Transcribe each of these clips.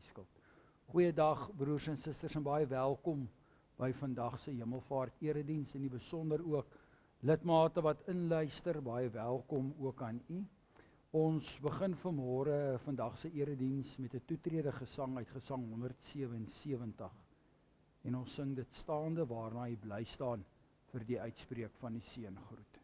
skuld. Goeiedag broers en susters en baie welkom by vandag se Hemelvaart erediens en in die besonder ook lidmate wat inluister, baie welkom ook aan u. Ons begin vanmôre vandag se erediens met 'n toetrede gesang uit Gesang 177 en ons sing dit staande waarna u bly staan vir die uitspreek van die seëngroet.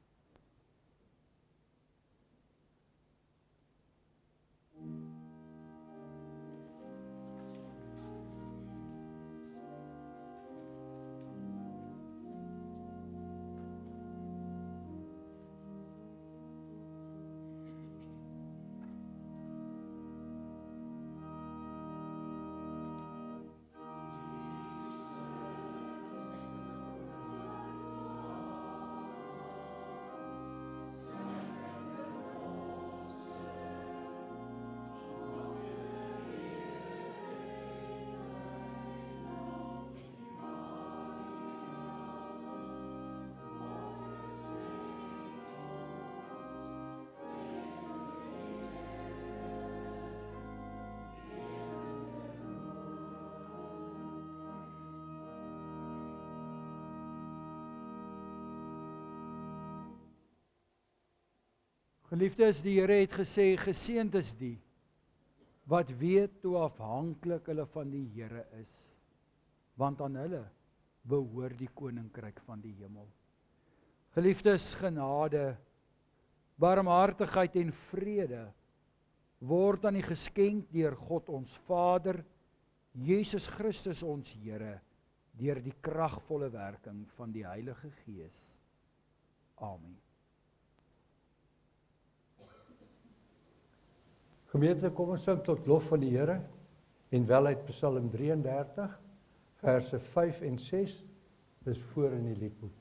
Geliefdes, die Here het gesê, geseënd is die, wat weet hoe afhanklik hulle van die Here is, want aan hulle behoort die koninkryk van die hemel. Geliefdes, genade, barmhartigheid en vrede word aan u geskenk deur God ons Vader, Jesus Christus ons Here, deur die kragvolle werking van die Heilige Gees. Amen. Gemeente, kom ons sing tot lof van die Here en wel uit Psalm 33, verse 5 en 6, dis voor in die liedboek.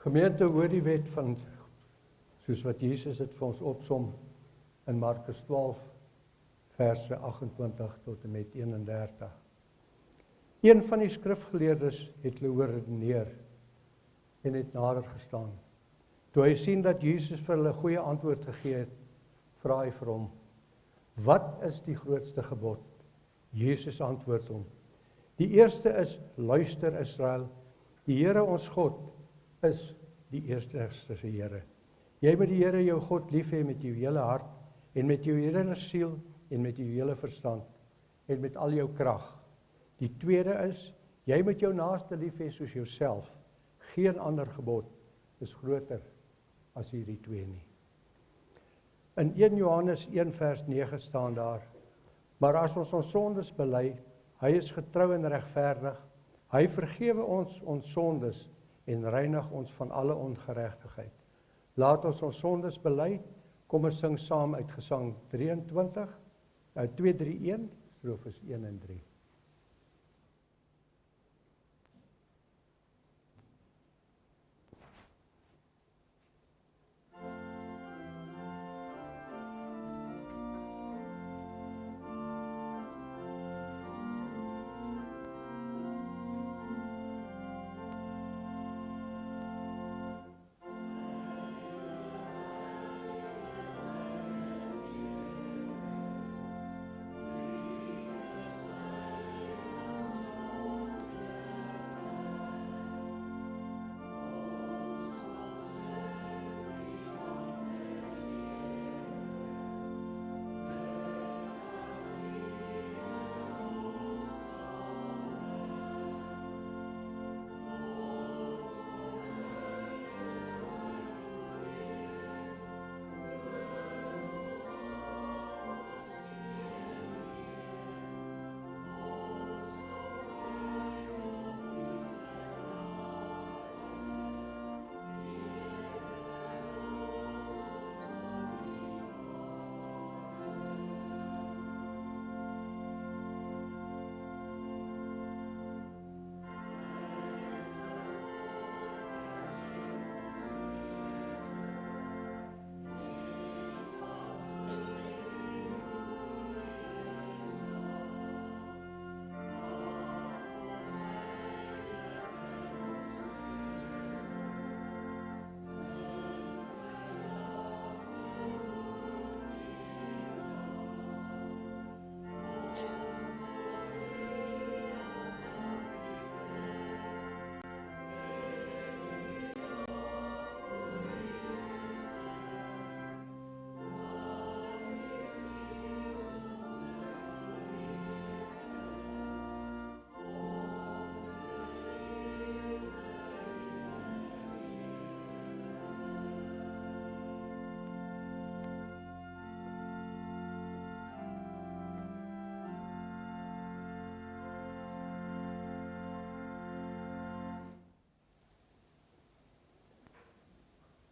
Gemeente, hoor die wet van, soos wat Jesus het vir ons opsom in Markus 12, verse 28 tot en met 31. Een van die skrifgeleerdes het hulle hoor redeneer en het nader gestaan. Toe hy sien dat Jesus vir hulle goeie antwoord gegee het, vra hy vir hom, wat is die grootste gebod? Jesus antwoord hom, die eerste is, luister Israel, die Here ons God is die eerste Here. Jy moet die Here jou God lief hê met jou hele hart en met jou hele siel en met jou hele verstand en met al jou krag. Die tweede is, jy moet jou naaste lief hê soos jouself. Geen ander gebod is groter as hierdie twee nie. In 1 Johannes 1 vers 9 staan daar, maar as ons sondes bely, hy is getrou en regverdig, hy vergewe ons sondes en reinig ons van alle ongeregtigheid. Laat ons sondes bely, kom ons sing saam uit Gesang 23, 231, strofes 1 en 3.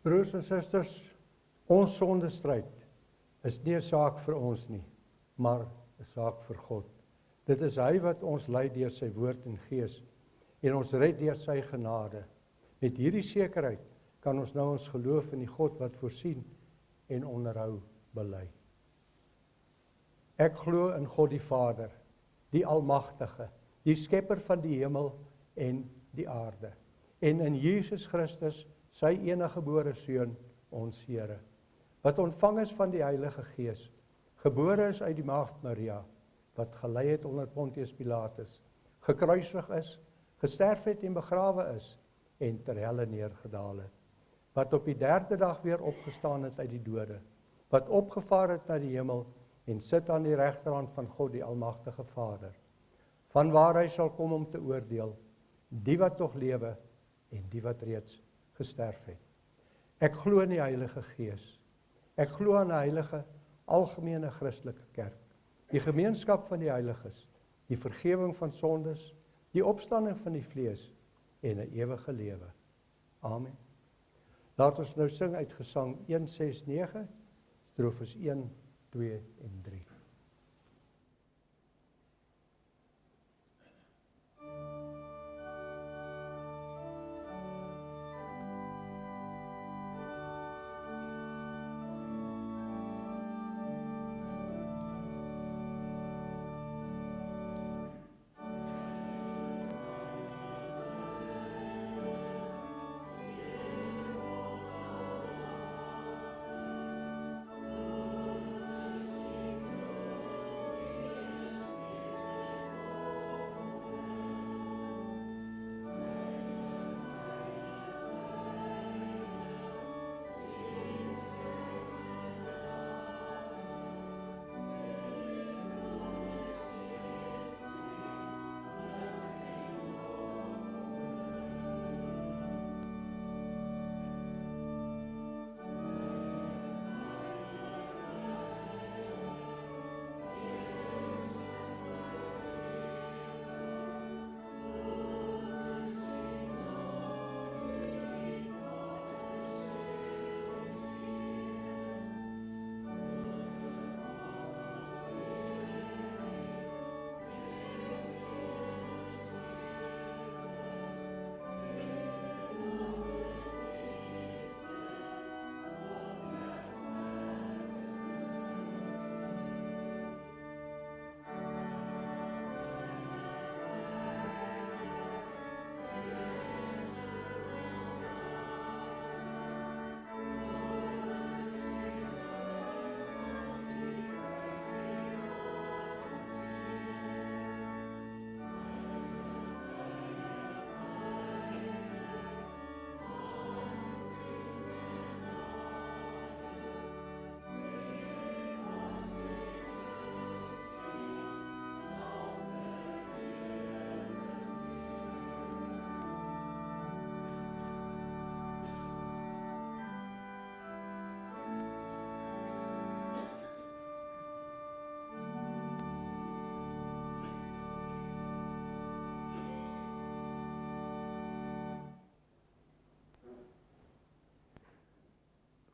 Broers en susters, ons sondestryd is nie 'n saak vir ons nie, maar 'n saak vir God. Dit is hy wat ons lei deur sy woord en gees en ons red deur sy genade. Met hierdie sekerheid kan ons nou ons geloof in die God wat voorsien en onderhou bely. Ek glo in God die Vader, die Almagtige, die skepper van die hemel en die aarde, en in Jesus Christus, sy enige gebore Seun, ons Here, wat ontvang is van die Heilige Gees, gebore is uit die maagd Maria, wat gelei het onder Pontius Pilatus, gekruisig is, gesterf het en begrawe is, en ter helle neergedaal het, wat op die 3de dag weer opgestaan het uit die dode, wat opgevaar het na die hemel, en sit aan die regterhand van God die Almagtige Vader, vanwaar hy sal kom om te oordeel, die wat nog lewe, en die wat reeds gesterf het. Ek glo in die Heilige Gees. Ek glo aan 'n heilige, algemene Christelike kerk, die gemeenskap van die heiliges, die vergewing van sondes, die opstanding van die vlees en 'n ewige lewe. Amen. Laat ons nou sing uit Gesang 169, strofes 1, 2 en 3.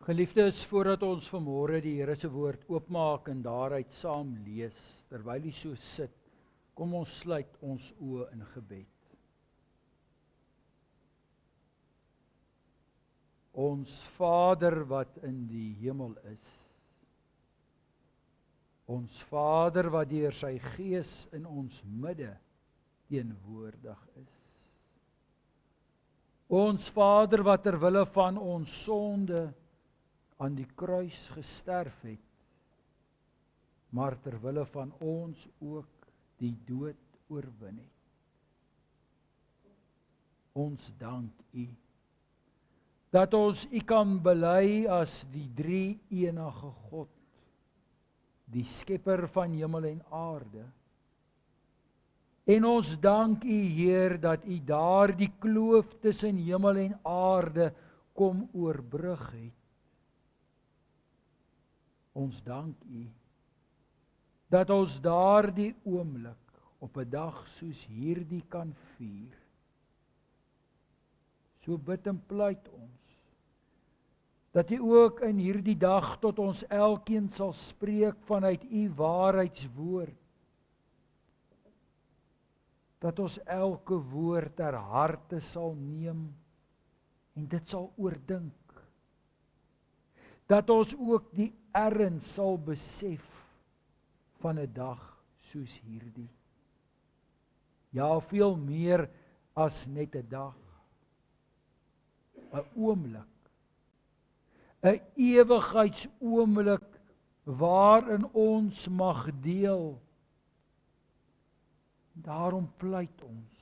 Geliefdes, voordat ons vanmôre die Here se woord oopmaak en daaruit saam lees, terwyl jy so sit, kom ons sluit ons oë in gebed. Ons Vader wat in die hemel is, ons Vader wat deur sy Gees in ons midde teenwoordig is. Ons Vader wat ter wille van ons sonde aan die kruis gesterf het, maar ter wille van ons ook die dood oorwin het. Ons dank U, dat ons U kan bely as die drie-enige God, die skepper van hemel en aarde. En ons dank U, Heer, dat U daardie kloof tussen hemel en aarde kom oorbrug het. Ons dank U, dat ons daardie oomblik op 'n dag soos hierdie kan vier. So bid en pleit ons, dat U ook in hierdie dag tot ons elkeen sal spreek vanuit U waarheidswoord. Dat ons elke woord ter harte sal neem en dit sal oordink. Dat ons ook die erns sal besef van 'n dag soos hierdie. Ja, veel meer as net 'n dag. 'n oomblik. 'n ewigheidsoomblik waarin ons mag deel. Daarom pleit ons.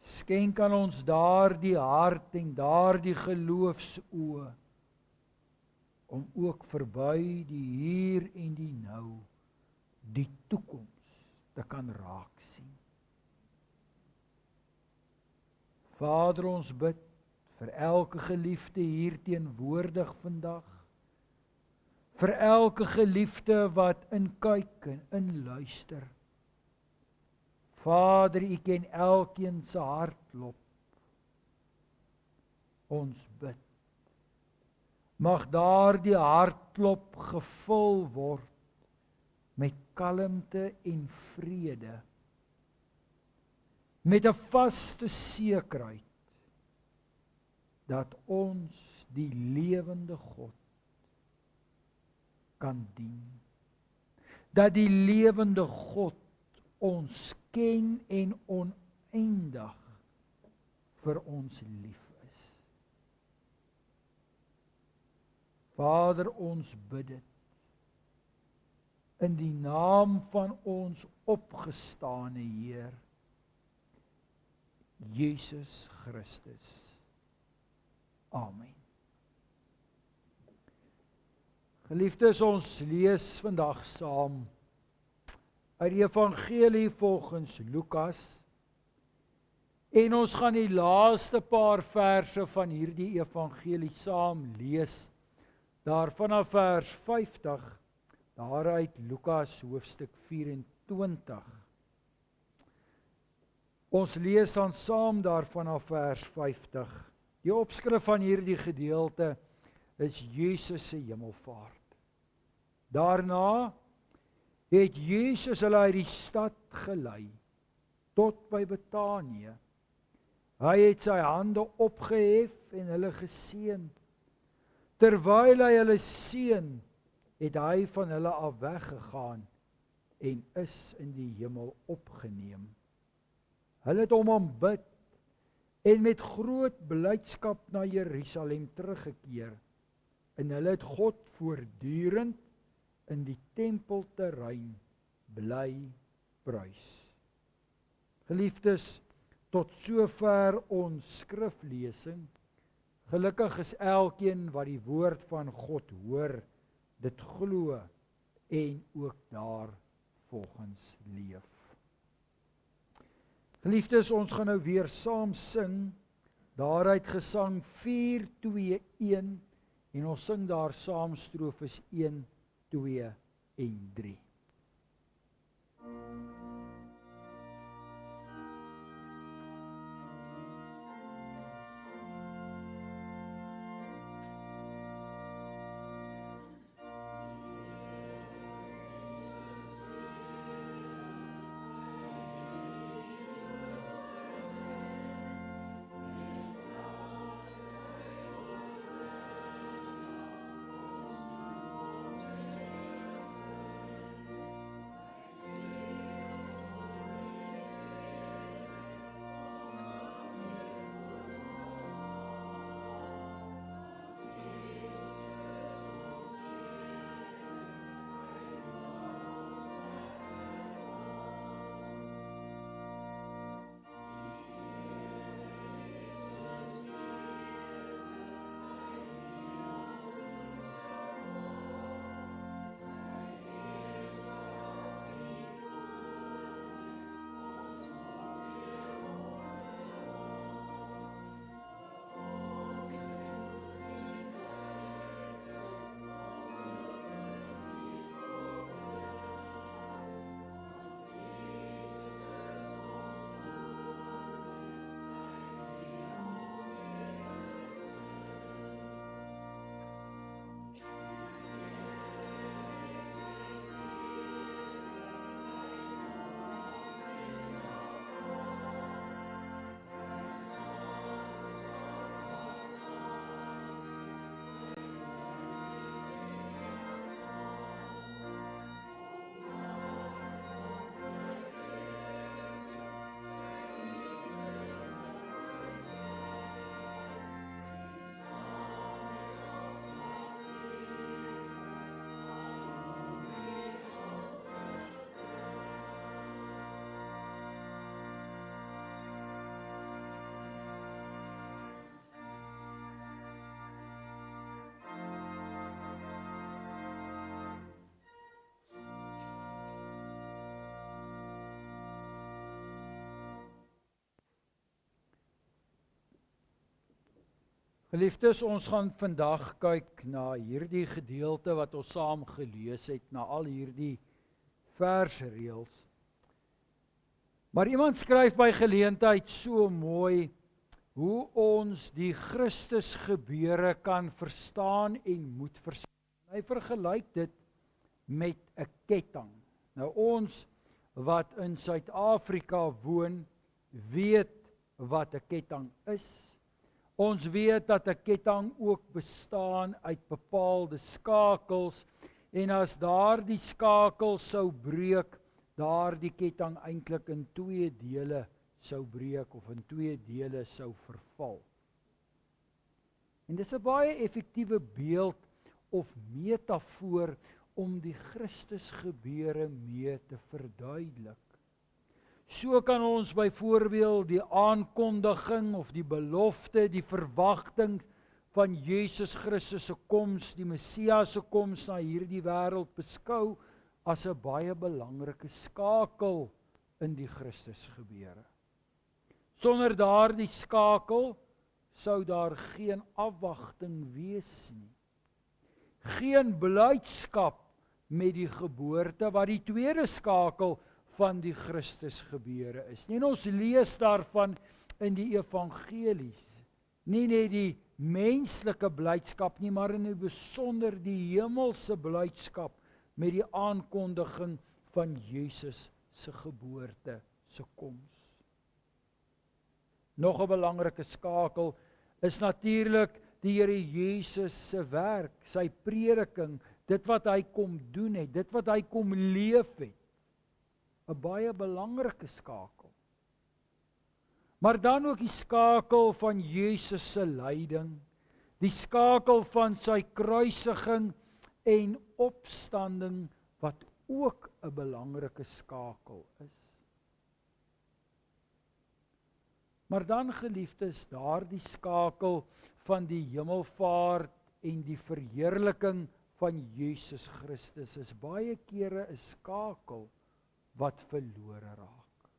Skenk aan ons daardie hart en daardie geloofsoë om ook verby die hier en die nou die toekoms te kan raak sien. Vader, ons bid vir elke geliefde hier teenwoordig vandag, vir elke geliefde wat inkyk en inluister. Vader, U ken elkeen se hartklop. Ons bid. Mag daardie hartklop gevul word met kalmte en vrede. Met 'n vaste sekerheid dat ons die lewende God kan dien. Dat die lewende God ons ken en oneindig vir ons lief is. Vader, ons bid dit in die naam van ons opgestane Heer, Jesus Christus. Amen. Geliefdes, ons lees vandag saam uit die Evangelie volgens Lukas. En ons gaan die laaste paar verse van hierdie Evangelie saam lees. Daar vanaf vers 50, daaruit Lukas hoofstuk 24. Ons lees dan saam daar vanaf vers 50. Die opskrif van hierdie gedeelte is Jesus se hemelvaart. Daarna het Jesus hulle uit die stad gelei tot by Betanië. Hy het sy hande opgehef en hulle geseën. Terwyl hy hulle seën, het hy van hulle af weggegaan en is in die hemel opgeneem. Hulle het hom aanbid en met groot blydskap na Jerusalem teruggekeer. En hulle het God voortdurend in die tempelterrein bly prys. Geliefdes, tot sover ons skriflesing. Gelukkig is elkeen wat die woord van God hoor, dit glo en ook daar volgens leef. Geliefdes, ons gaan nou weer saam sing, daaruit gesang 4-2-1 en ons sing daar saam strofes 1, 2 en 3. Geliefdes, ons gaan vandag kyk na hierdie gedeelte wat ons saam gelees het, na al hierdie versreëls. Maar iemand skryf by geleentheid so mooi hoe ons die Christus gebeure kan verstaan en moet verstaan. Hy vergelyk dit met 'n ketting. Nou ons wat in Suid-Afrika woon, weet wat 'n ketting is. Ons weet dat 'n ketting ook bestaan uit bepaalde skakels en as daardie skakels sou breek, daardie ketting eintlik in 2 dele sou breek of in 2 dele sou verval. En dis 'n baie effektiewe beeld of metafoor om die Christus gebeure mee te verduidelik. So kan ons byvoorbeeld die aankondiging of die belofte, die verwagting van Jesus Christus se koms, die Messias se koms na hierdie wêreld beskou as 'n baie belangrike skakel in die Christus gebeure. Sonder daardie skakel sou daar geen afwagting wees nie. Geen blydskap met die geboorte wat die tweede skakel van die Christus gebeure is. En ons lees daarvan in die evangelies. Nie net die menslike blydskap nie, maar in die besonder die hemelse blydskap met die aankondiging van Jesus se geboorte, se koms. Nog 'n belangrike skakel is natuurlik die Here Jesus se werk, sy prediking, dit wat hy kom doen het, dit wat hy kom leef het. 'n Baie belangrike skakel. Maar dan ook die skakel van Jesus se lyding, die skakel van sy kruisiging en opstanding wat ook 'n belangrike skakel is. Maar dan geliefdes, daardie skakel van die hemelvaart en die verheerliking van Jesus Christus is baie kere 'n skakel wat verlore raak.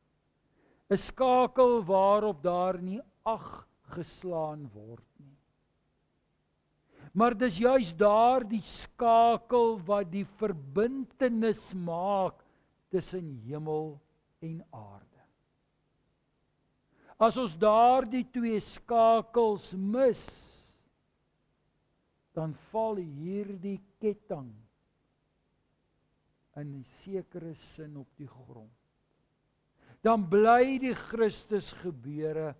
'n Skakel waarop daar nie ag geslaan word nie. Maar dis juis daardie skakel wat die verbintenis maak tussen hemel en aarde. As ons daardie 2 skakels mis, dan val hierdie ketting in 'n sekere sin op die grond. Dan bly die Christus gebeure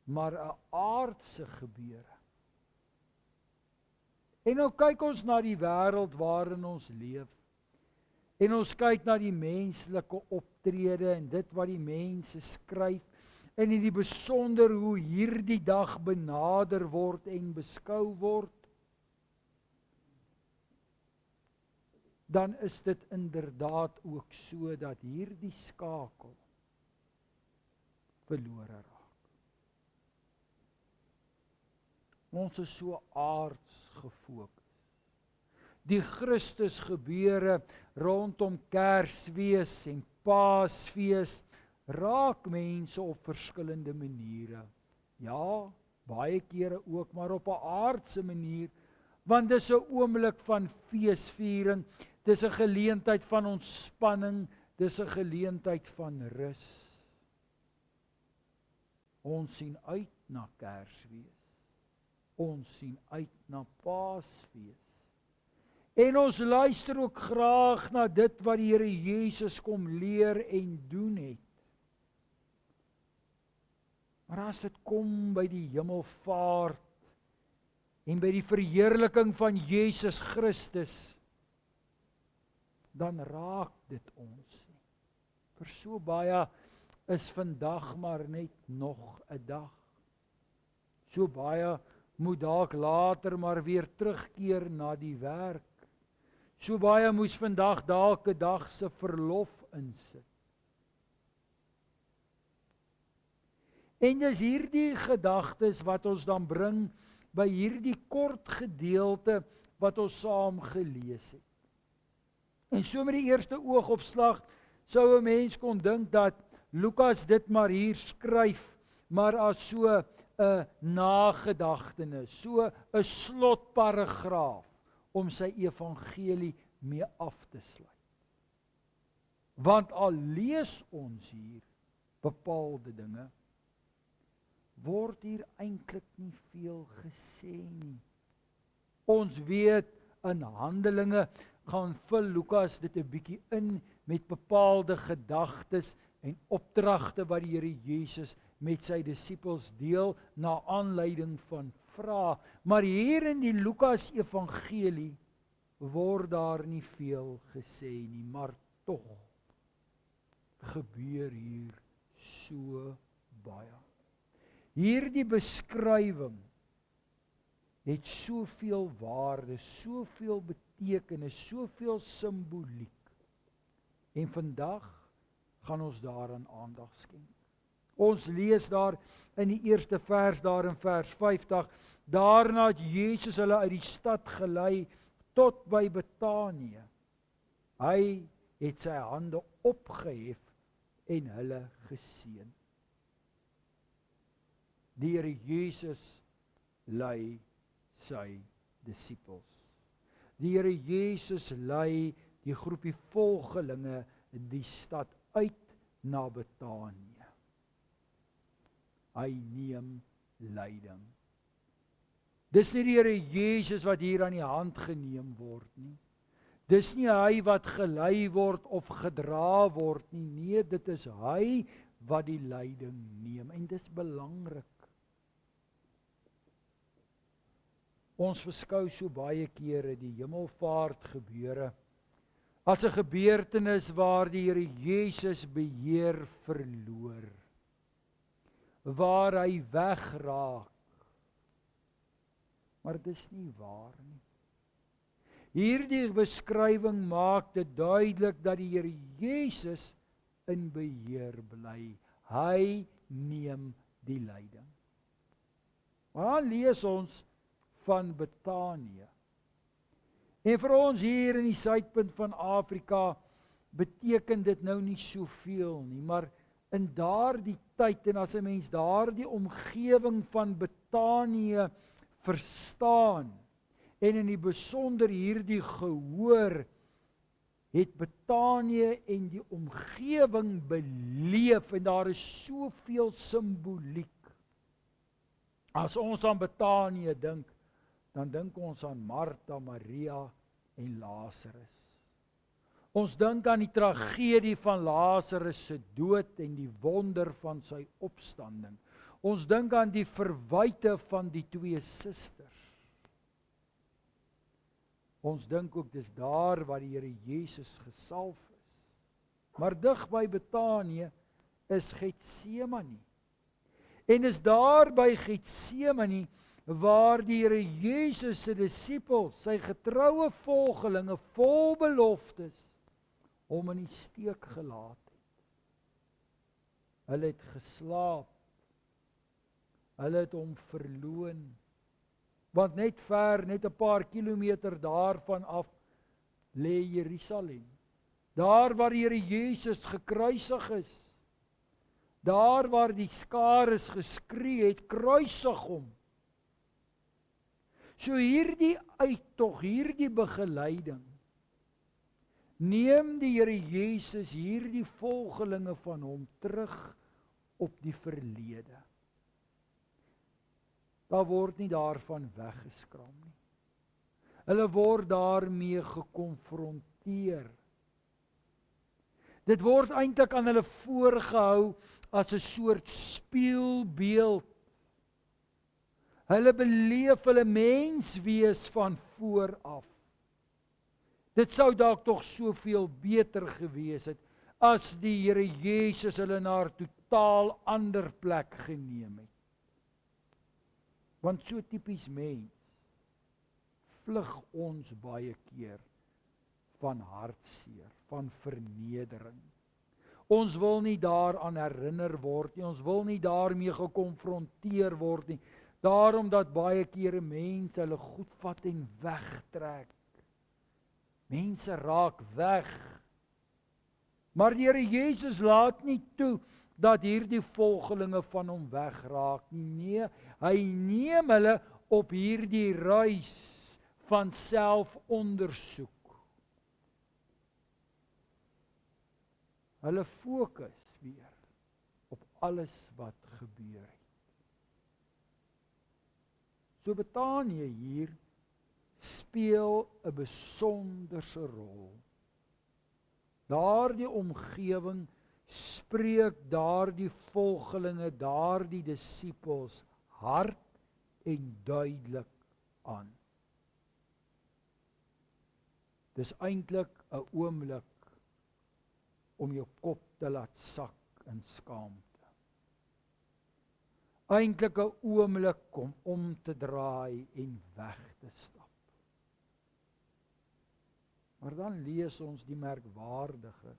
maar 'n aardse gebeure. En nou kyk ons na die wêreld waarin ons leef. En ons kyk na die menslike optrede en dit wat die mense skryf en in die besonder hoe hierdie dag benader word en beskou word. Dan is dit inderdaad ook so dat hierdie skakel verlore raak. Ons is so aards gefokus. Die Christus gebeure rondom Kersfees en Paasfees raak mense op verskillende maniere. Ja, baie kere ook maar op 'n aardse manier, want dis 'n oomblik van feesviering. Dis 'n geleentheid van ontspanning, dis 'n geleentheid van rus. Ons sien uit na Kersfees. Ons sien uit na Paasfees. En ons luister ook graag na dit wat die Here Jesus kom leer en doen het. Maar as dit kom by die hemelvaart en by die verheerliking van Jesus Christus, dan raak dit ons nie. Vir so baie is vandag maar net nog 'n dag. So baie moet dalk later maar weer terugkeer na die werk. So baie moes vandag dalk 'n dag se verlof insit. En dis hierdie gedagtes wat ons dan bring by hierdie kort gedeelte wat ons saam gelees het. En so met die eerste oogopslag sou 'n mens kon dink dat Lukas dit maar hier skryf, maar as so 'n nagedagtenis, so 'n slotparagraaf om sy evangelie mee af te sluit. Want al lees ons hier bepaalde dinge, word hier eintlik nie veel gesê nie. Ons weet in Handelinge gaan vul Lukas dit 'n bietjie in met bepaalde gedagtes en opdragte wat die Here Jesus met sy disippels deel na aanleiding van vrae. Maar hier in die Lukas evangelie word daar nie veel gesê nie, maar tog gebeur hier so baie. Hierdie beskrywing het soveel waarde, soveel betekenis, soveel simboliek. En vandag gaan ons daaraan aandag skenk. Ons lees daar in die eerste vers, daar in vers 50, daarna het Jesus hulle uit die stad gelei tot by Betanië. Hy het sy hande opgehef en hulle geseën. Die Here Jesus lei sy disippels. Die Here Jesus lei die groepie volgelinge die stad uit na Betanië. Hy neem leiding. Dis nie die Here Jesus wat hier aan die hand geneem word nie. Dis nie hy wat gelei word of gedra word nie. Nee, dit is hy wat die leiding neem en dis belangrik. Ons beskou so baie kere die hemelvaart gebeure as 'n gebeurtenis waar die Here Jesus beheer verloor, waar hy wegraak. Maar dis nie waar nie. Hierdie beskrywing maak dit duidelik dat die Here Jesus in beheer bly. Hy neem die leiding. Maar dan lees ons van Betanië. En vir ons hier in die suidpunt van Afrika beteken dit nou nie soveel nie, maar in daardie tyd en as 'n mens daardie omgewing van Betanië verstaan en in die besonder hierdie gehoor, het Betanië en die omgewing beleef en daar is soveel simboliek. As ons aan Betanië dink, dan dink ons aan Martha, Maria en Lazarus. Ons dink aan die tragedie van Lazarus se dood en die wonder van sy opstanding. Ons dink aan die verwyte van die twee susters. Ons dink ook dis daar waar die Here Jesus gesalf is. Maar dig by Betanië is Getsemane. En is daar by Getsemane waar die Here Jesus se disippels, sy getroue volgelinge vol beloftes, hom in die steek gelaat het. Hulle het geslaap. Hulle het hom verloon. Want net 'n paar kilometer daarvan af lê Jerusalem. Daar waar die Here Jesus gekruisig is. Daar waar die skares geskree het, kruisig hom. So hierdie uittog, hierdie begeleiding, neem die Here Jesus hierdie volgelinge van hom terug op die verlede. Daar word nie daarvan weggeskram nie. Hulle word daarmee gekonfronteer. Dit word eintlik aan hulle voorgehou as 'n soort spieelbeeld. Hulle beleef hulle menswees van voor af. Dit sou dalk tog soveel beter gewees het as die Here Jesus hulle na 'n totaal ander plek geneem het. Want so tipies mens vlug ons baie keer van hartseer, van vernedering. Ons wil nie daaraan herinner word nie, ons wil nie daarmee gekonfronteer word nie. Daarom dat baie kere mense hulle goed vat en wegtrek. Mense raak weg. Maar die Here Jesus laat nie toe dat hierdie volgelinge van hom wegraak nie. Nee, Hy neem hulle op hierdie reis van selfondersoek. Hulle fokus weer op alles wat gebeur het. So Betanië hier speel 'n besonderse rol. Daardie omgewing spreek daardie volgelinge, daardie disippels hard en duidelik aan. Dis eintlik 'n oomblik om jou kop te laat sak in skaamte. Eintlik 'n oomblik om te draai en weg te stap. Maar dan lees ons die merkwaardige,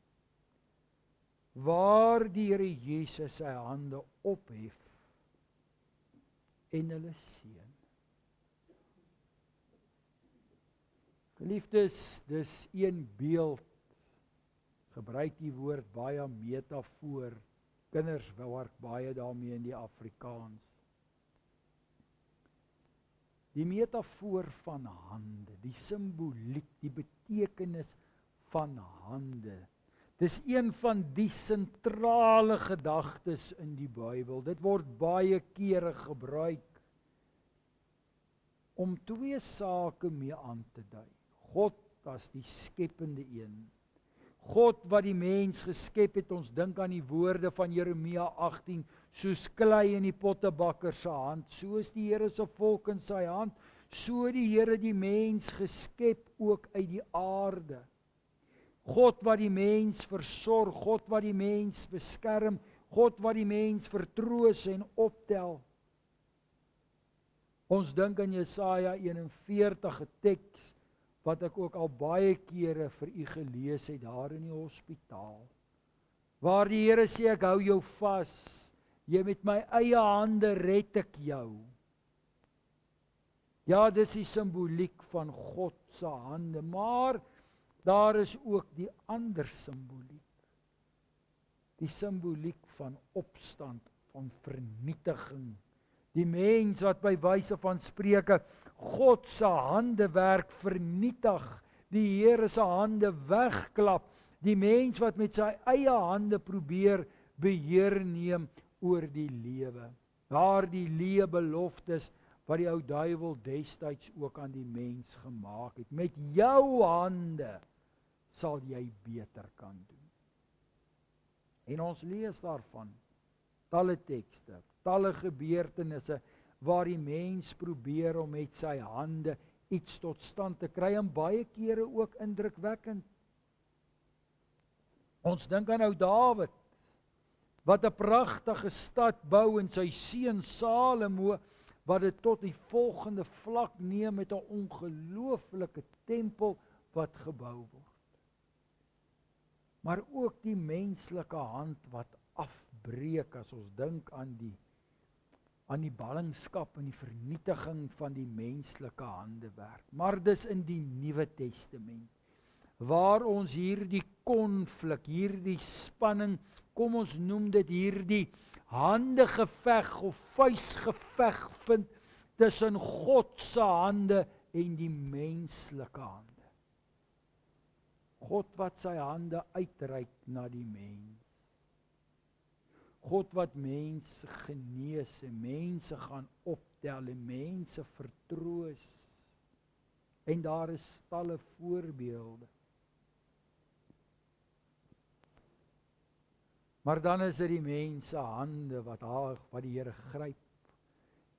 waar die Here Jesus sy hande ophef en hulle seën. Geliefdes, dis een beeld, gebruik die woord baie metafoor, kinders werk baie daarmee in die Afrikaans. Die metafoor van hande, die simboliek, die betekenis van hande. Dis een van die sentrale gedagtes in die Bybel. Dit word baie kere gebruik om twee sake mee aan te dui. God as die skepende een. God wat die mens geskep het, ons dink aan die woorde van Jeremia 18, soos klei in die pottebakker se hand, so is die Here se volk in sy hand, so die Here die mens geskep ook uit die aarde. God wat die mens versorg, God wat die mens beskerm, God wat die mens vertroos en optel. Ons dink aan Jesaja 41, 'n teks wat ek ook al baie kere vir u gelees het daar in die hospitaal. Waar die Here sê, ek hou jou vas, jy met my eie hande red ek jou. Ja, dis die simboliek van God se hande, maar daar is ook die ander simboliek. Die simboliek van opstand, van vernietiging. Die mens wat by wyse van Spreuke God se handewerk vernietig, die Here se hande wegklap, die mens wat met sy eie hande probeer beheer neem oor die lewe. Daar die leebeloftes wat die ou duiwel destyds ook aan die mens gemaak het. Met jou hande sal jy beter kan doen. En ons lees daarvan talle tekste, talle gebeurtenisse waar die mens probeer om met sy hande iets tot stand te kry, en baie kere ook indrukwekkend. Ons dink aan ou Dawid, wat 'n pragtige stad bou en sy seun Salomo, wat dit tot die volgende vlak neem met 'n ongelooflike tempel wat gebou word. Maar ook die menslike hand wat afbreek, as ons dink aan die ballingskap en die vernietiging van die menslike handewerk. Maar dis in die Nuwe Testament, waar ons hierdie konflik, hierdie spanning, kom ons noem dit hierdie handegeveg of vuisgeveg vind tussen God se hande en die menslike hande. God wat sy hande uitreik na die mens. God wat mense genees en mense gaan optel en mense vertroos. En daar is talle voorbeelde. Maar dan is dit die mense hande wat die Here gryp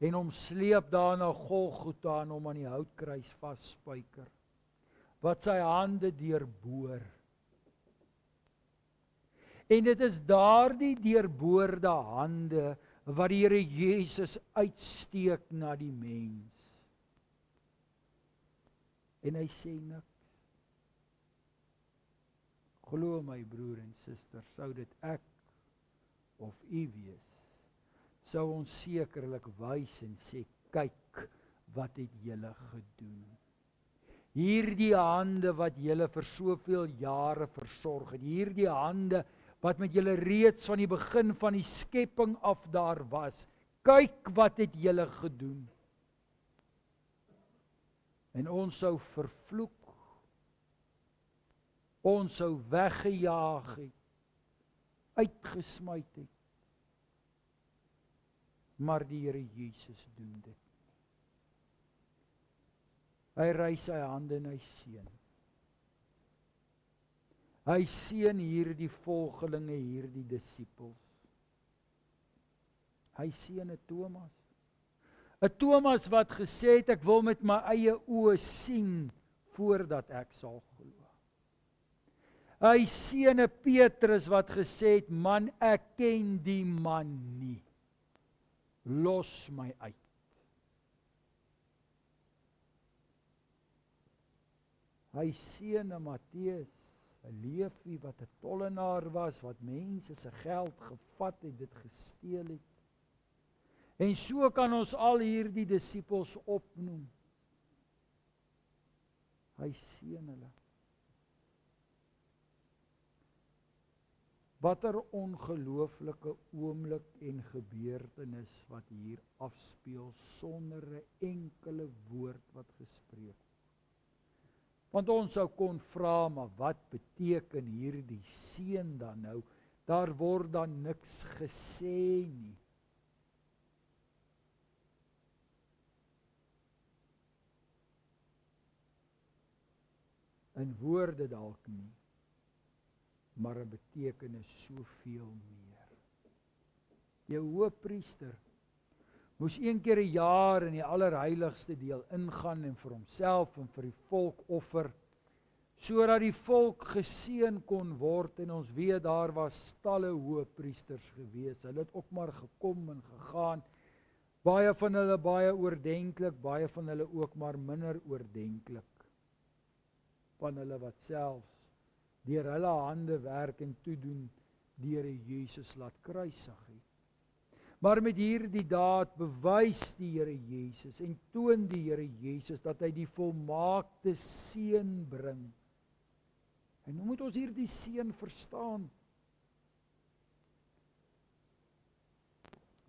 en hom sleep daar na Golgotha en hom aan die houtkruis vasspyker. Wat sy hande deurboor. En dit is daardie deurboorde hande wat die Here Jesus uitsteek na die mens. En hy sê niks. Glo my broer en suster, sou dit ek of u wees, sou ons sekerlik wys en sê, kyk, wat het julle gedoen? Hierdie hande wat julle vir soveel jare versorg het, hierdie hande wat met julle reeds van die begin van die skepping af daar was, kyk wat het julle gedoen. En ons sou vervloek, ons sou weggejaag het, uitgesmyt het. Maar die Here Jesus doen dit. Hy ry sy hande en hy seën. Hy seën hierdie volgelinge, hierdie disippels. Hy seën 'n Thomas. 'n Thomas wat gesê het, ek wil met my eie oë sien voordat ek sal glo. Hy seën 'n Petrus wat gesê het, man, ek ken die man nie. Los my uit. Hy seën 'n Matteus, 'n leefie wat 'n tollenaar was, wat mense se geld gevat het, dit gesteel het. En so kan ons al hierdie disippels opnoem. Hy seën hulle. Watter ongelooflike oomblik en gebeurtenis wat hier afspeel sonder 'n enkele woord wat gespreek word. Want ons sou kon vra, maar wat beteken hierdie seën dan nou? Daar word dan niks gesê nie. In woorde dalk nie, maar 'n betekenis soveel meer. Jou hoëpriester moes een keer 'n jaar in die allerheiligste deel ingaan en vir homself en vir die volk offer, sodat die volk geseën kon word. En ons weet daar was talle hoëpriesters gewees. Hulle het ook maar gekom en gegaan. Baie van hulle baie oordenklik, baie van hulle ook maar minder oordenklik. Van hulle wat selfs deur hulle hande werk en toedoen die Here Jesus laat kruisig het. Maar met hierdie daad bewys die Here Jesus en toon die Here Jesus dat hy die volmaakte seën bring. En hoe moet ons hierdie seën verstaan?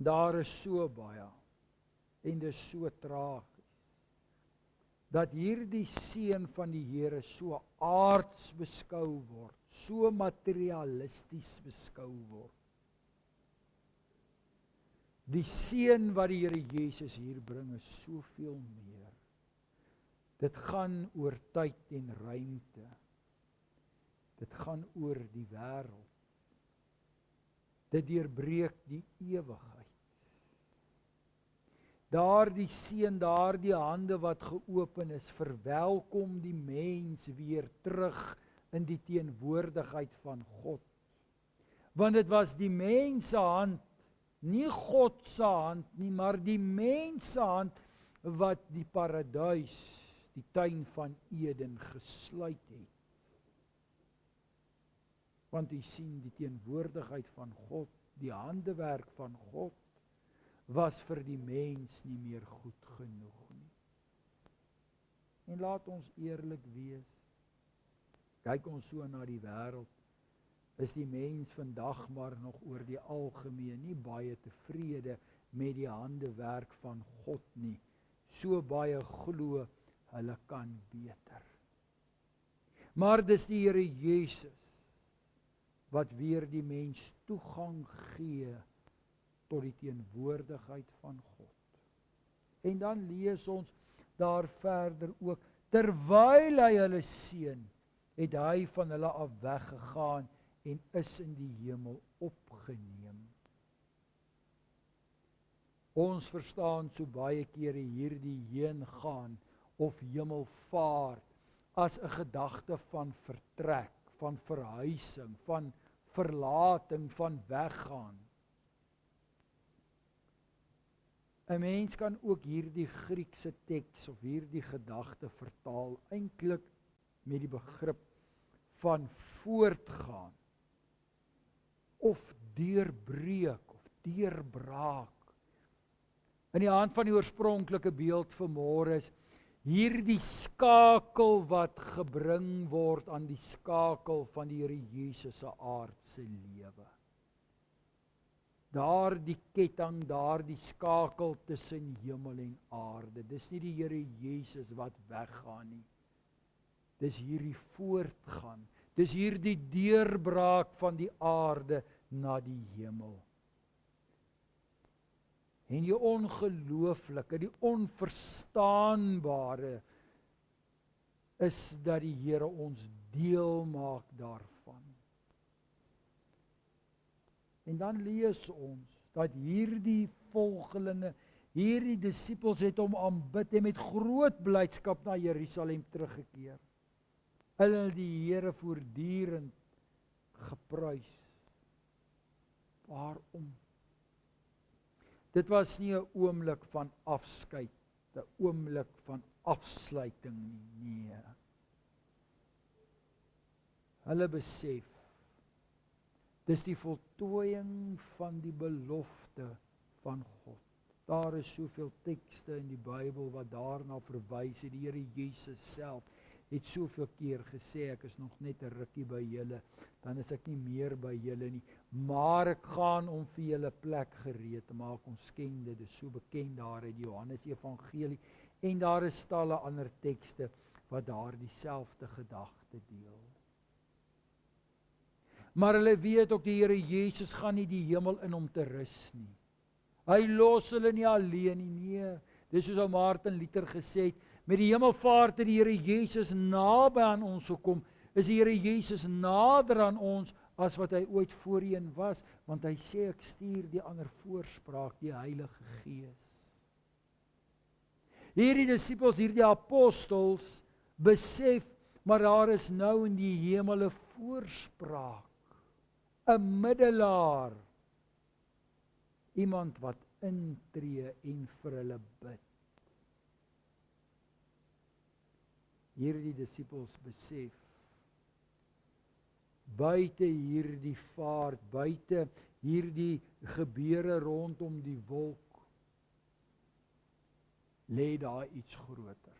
Daar is so baie en dit is so tragies dat hierdie seën van die Here so aards beskou word, so materialisties beskou word. Die seën wat die Here Jesus hier bring is soveel meer. Dit gaan oor tyd en ruimte. Dit gaan oor die wêreld. Dit deurbreek die ewigheid. Daardie seën, daardie hande wat geopen is, verwelkom die mens weer terug in die teenwoordigheid van God. Want dit was die mens se hand, nie God se hand nie, maar die mens se hand wat die paradys, die tuin van Eden gesluit het. Want u sien, die teenwoordigheid van God, die handewerk van God, was vir die mens nie meer goed genoeg nie. En laat ons eerlik wees, kyk ons so na die wêreld, is die mens vandag maar nog oor die algemeen nie baie tevrede met die handewerk van God nie. So baie glo hulle kan beter. Maar dis die Here Jesus wat weer die mens toegang gee tot die teenwoordigheid van God. En dan lees ons daar verder ook, terwyl hy hulle seën, het hy van hulle af weggegaan en is in die hemel opgeneem. Ons verstaan so baie kere hierdie heen gaan of hemelvaart as 'n gedagte van vertrek, van verhuising, van verlating, van weggaan. 'n Mens kan ook hierdie Griekse teks of hierdie gedagte vertaal eintlik met die begrip van voortgaan of deurbreek of deurbraak. In die hand van die oorspronklike beeld vanmôre is hierdie skakel wat gebring word aan die skakel van die Here Jesus se aardse lewe. Daardie ketting, daardie skakel tussen hemel en aarde. Dis nie die Here Jesus wat weggaan nie. Dis hierdie voortgaan. Dis hierdie deurbraak van die aarde na die hemel. En die ongelooflike, die onverstaanbare is dat die Here ons deel maak daarvan. En dan lees ons dat hierdie volgelinge, hierdie disippels het hom aanbid en met groot blydskap na Jerusalem teruggekeer. Hulle het die Here voortdurend geprys. Waarom? Dit was nie 'n oomblik van afskeid, 'n oomblik van afsluiting nie. Nee. Hulle besef, dis die voltooiing van die belofte van God. Daar is soveel tekste in die Bybel wat daarna verwys. Die Here Jesus self het soveel keer gesê, ek is nog net 'n rukkie by julle, dan is ek nie meer by julle nie, maar ek gaan om vir julle plek gereed te maak. Ons ken dit, is so bekend daar uit die Johannes Evangelie, en daar is talle ander tekste wat daar dieselfde gedagte deel. Maar hulle weet ook die Here Jesus gaan nie die hemel in om te rus nie. Hy los hulle nie alleen nie, nee. Dis soos ou Martin Luther gesê het, met die hemelvaart het die Here Jesus naby aan ons gekom, is die Here Jesus nader aan ons as wat hy ooit voorheen was, want hy sê ek stuur die ander voorspraak, die Heilige Gees. Hierdie disippels, hierdie apostels besef, maar daar is nou in die hemel 'n voorspraak, 'n middelaar, iemand wat intree en vir hulle bid. Hierdie disippels besef, buite hierdie vaart, buite hierdie gebeure rondom die wolk, lê daar iets groter.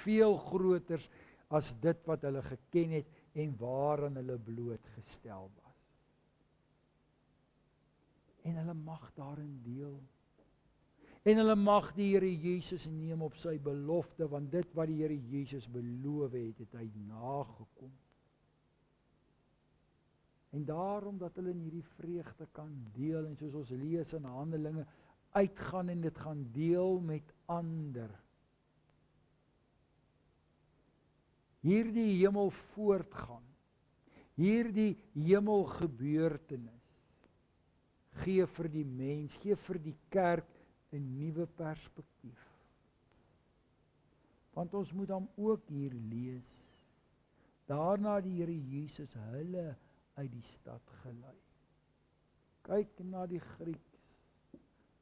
Veel groters as dit wat hulle geken het en waaraan hulle blootgestel was. En hulle mag daarin deel. En hulle mag die Here Jesus neem op sy belofte, want dit wat die Here Jesus beloof het, het hy nagekom. En daarom dat hulle in hierdie vreugde kan deel, en soos ons lees in Handelinge, uitgaan en dit gaan deel met ander. Hierdie hemel voortgaan, hierdie hemelgebeurtenis, gee vir die mens, gee vir die kerk 'n nuwe perspektief. Want ons moet dan ook hier lees, daarna die Here Jesus hulle uit die stad gelei. Kyk na die Grieks,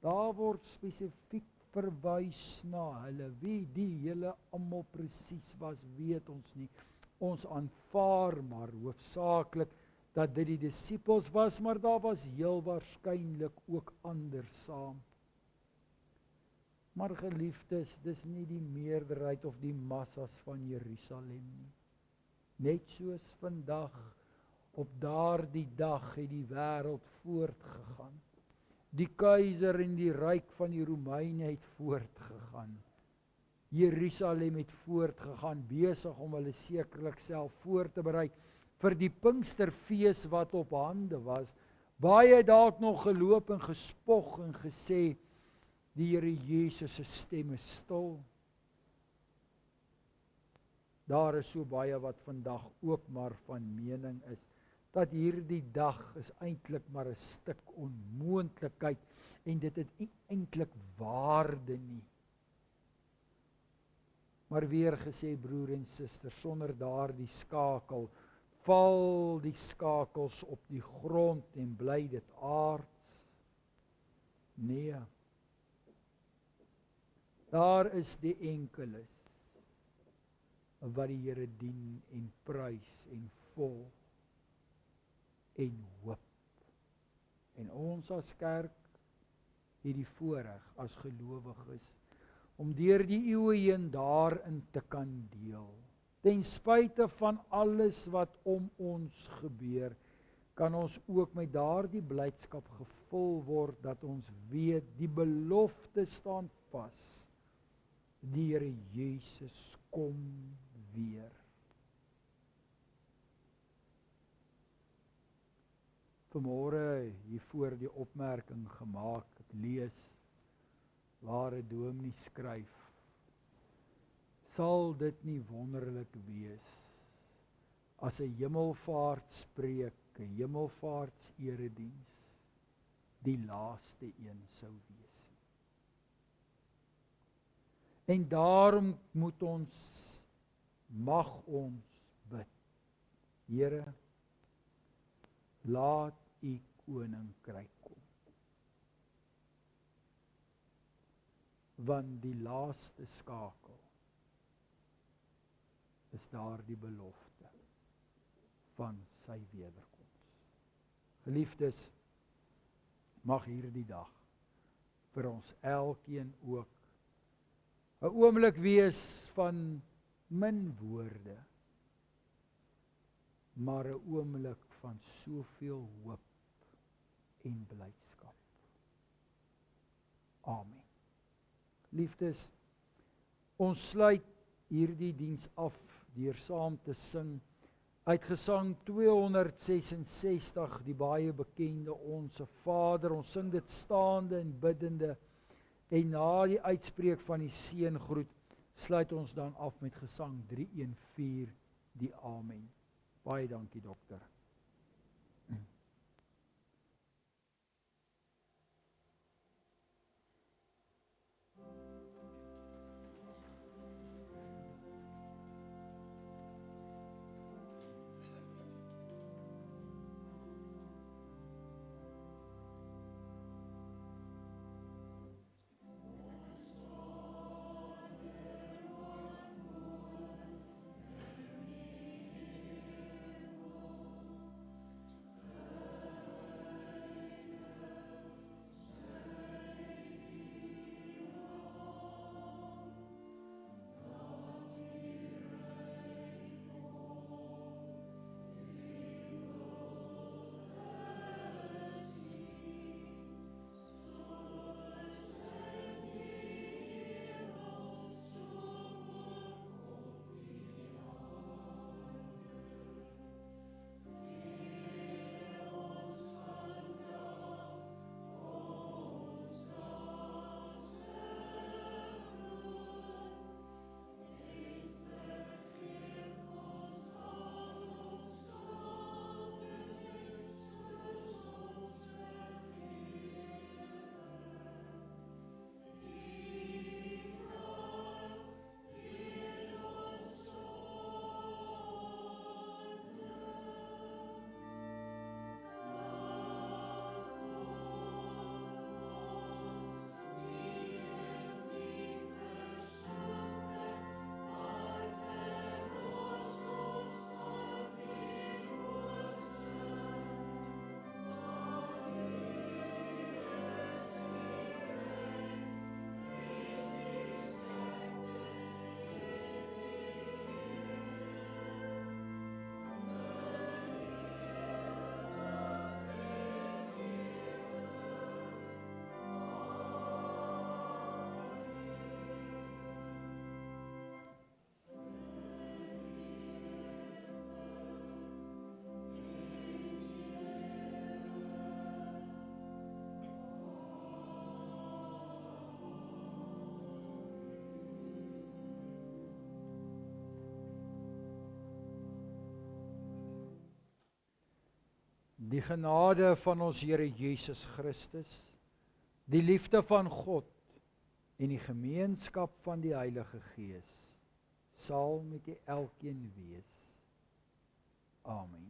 daar word spesifiek verwys na hulle. Wie die hele almal presies was, weet ons nie. Ons aanvaar maar hoofsaaklik dat dit die disippels was, maar daar was heel waarskynlik ook ander saam. Maar geliefdes, dis nie die meerderheid of die massas van Jerusalem nie. Net soos vandag, op daardie dag het die wêreld voortgegaan. Die keiser en die ryk van die Romeine het voortgegaan. Jerusalem het voortgegaan, besig om hulle sekerlik self voor te berei vir die Pinksterfees wat op hande was. Baie het dalk nog geloop en gespog en gesê, die Here Jesus se stem is stil. Daar is so baie wat vandag ook maar van mening is, dat hierdie dag is eintlik maar 'n stuk onmoontlikheid en dit het nie eintlik waarde nie. Maar weer gesê, broer en suster, sonder daardie skakel, val die skakels op die grond en bly dit aards? Nee. Daar is die enkeles wat die Here dien en prys en volg en hoop. En ons as kerk het die voorreg as gelowiges om deur die eeue heen daarin te kan deel. Ten spyte van alles wat om ons gebeur, kan ons ook met daardie blydskap gevul word dat ons weet die belofte staan vas. Die Here Jesus kom weer. Vanmôre hier voor die opmerking gemaak, ek lees waar 'n dominee skryf, sal dit nie wonderlik wees as 'n hemelvaartspreek, 'n hemelvaartserediens die laaste een sou wees. En daarom mag ons bid. Here, laat u koninkryk kom. Want die laaste skakel is daar die belofte van sy wederkoms. Geliefdes, mag hierdie dag vir ons elkeen ook 'n oomblik wees van min woorde, maar 'n oomblik van soveel hoop en blydskap. Amen. Liefdes, ons sluit hierdie diens af deur saam te sing uit Gesang 266, die baie bekende Onse Vader. Ons sing dit staande en biddende, en na die uitspreek van die seëngroet sluit ons dan af met Gesang 314, die Amen. Baie dankie, dokter. Die genade van ons Here Jesus Christus, die liefde van God en die gemeenskap van die Heilige Gees sal met elkeen wees. Amen.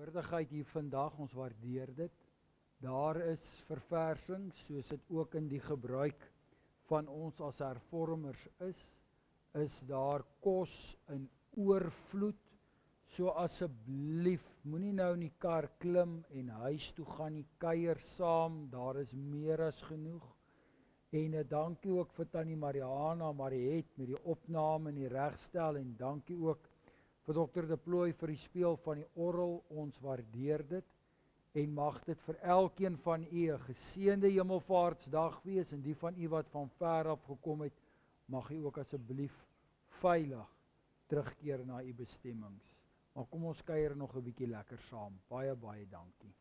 teenwoordigheid hier vandag, ons waardeer dit. Daar is verversing, soos dit ook in die gebruik van ons as hervormers is daar kos in oorvloed. So asseblief, moenie nou in die kar klim en huis toe gaan nie, kuier saam, daar is meer as genoeg. En dankie ook vir Tannie Mariana, Mariet met die opname en die regstel, en dankie ook vir Dr. De Plooy vir die speel van die orgel, ons waardeer dit. En mag dit vir elkeen van u 'n geseënde Hemelvaartsdag wees, en die van u wat van ver af gekom het, mag u ook asseblief veilig terugkeer na u bestemmings. Maar kom ons kuier nog 'n bietjie lekker saam. Baie, baie dankie.